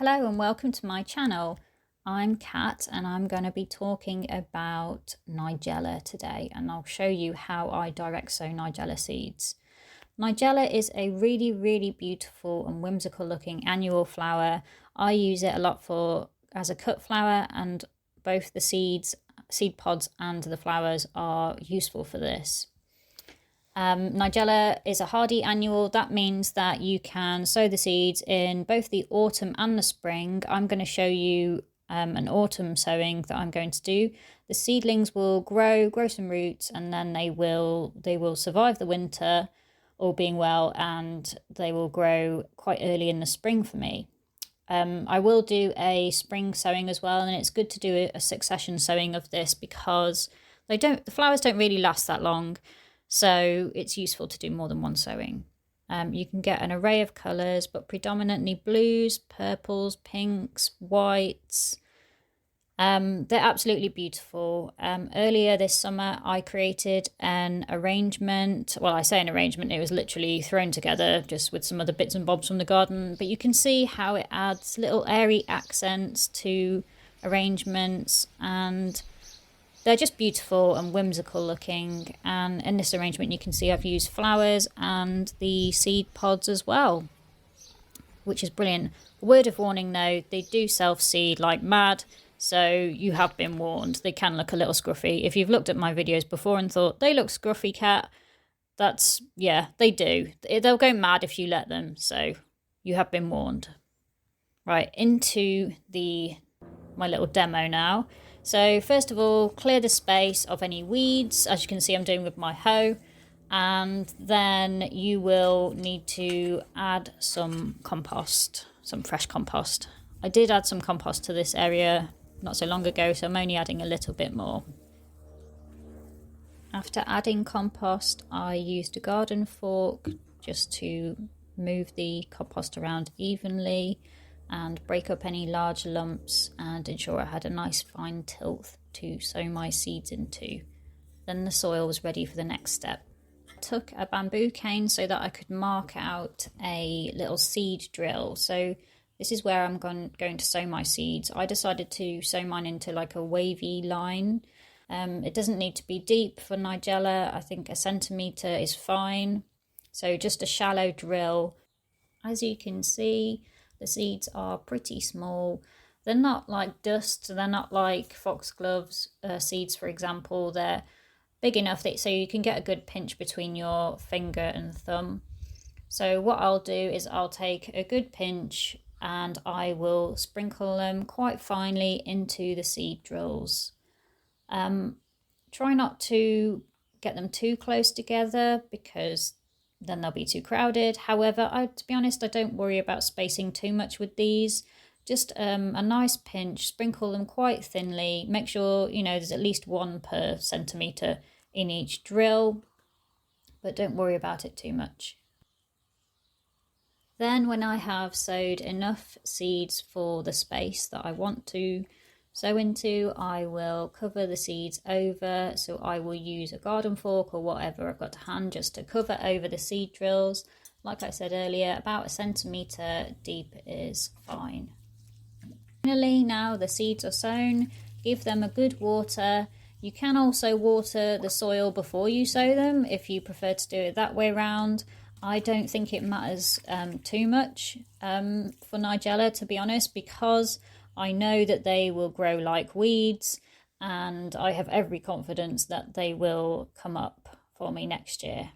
Hello and welcome to my channel. I'm Kat and I'm going to be talking about Nigella today, and I'll show you how I direct sow Nigella seeds. Nigella is a really beautiful and whimsical looking annual flower. I use it a lot as a cut flower, and both the seed pods and the flowers are useful for this. Nigella is a hardy annual. That means that you can sow the seeds in both the autumn and the spring. I'm going to show you an autumn sowing that I'm going to do. The seedlings will grow some roots, and then they will survive the winter, all being well, and they will grow quite early in the spring for me. I will do a spring sowing as well, and it's good to do a succession sowing of this because the flowers don't really last that long. So it's useful to do more than one sowing. You can get an array of colours, but predominantly blues, purples, pinks, whites. They're absolutely beautiful. Earlier this summer, I created an arrangement. Well, I say an arrangement, it was literally thrown together just with some other bits and bobs from the garden. But you can see how it adds little airy accents to arrangements, and they're just beautiful and whimsical looking. And in this arrangement you can see I've used flowers and the seed pods as well, which is brilliant. Word of warning though, they do self-seed like mad, so you have been warned. They can look a little scruffy. If you've looked at my videos before and thought they look scruffy, Kat, yeah, they do. They'll go mad if you let them, so you have been warned. Right, into my little demo now. So first of all, clear the space of any weeds, as you can see I'm doing with my hoe, and then you will need to add some compost, some fresh compost. I did add some compost to this area not so long ago, so I'm only adding a little bit more. After adding compost, I used a garden fork just to move the compost around evenly and break up any large lumps and ensure I had a nice fine tilth to sow my seeds into. Then the soil was ready for the next step. I took a bamboo cane so that I could mark out a little seed drill. So this is where I'm going to sow my seeds. I decided to sow mine into like a wavy line. It doesn't need to be deep for Nigella. I think 1 centimetre is fine. So just a shallow drill. As you can see, the seeds are pretty small. They're not like dust, they're not like foxgloves seeds, for example. They're big enough so you can get a good pinch between your finger and thumb. So what I'll do is I'll take a good pinch and I will sprinkle them quite finely into the seed drills. Try not to get them too close together because then they'll be too crowded. However, to be honest, I don't worry about spacing too much with these. Just a nice pinch, sprinkle them quite thinly. Make sure, there's at least 1 per centimetre in each drill, but don't worry about it too much. Then when I have sowed enough seeds for the space that I want to sow into, I will cover the seeds over. So I will use a garden fork or whatever I've got to hand just to cover over the seed drills. Like I said earlier, about 1 centimetre deep is fine. Finally, now the seeds are sown, give them a good water. You can also water the soil before you sow them if you prefer to do it that way round. I don't think it matters too much for Nigella, to be honest, because I know that they will grow like weeds, and I have every confidence that they will come up for me next year.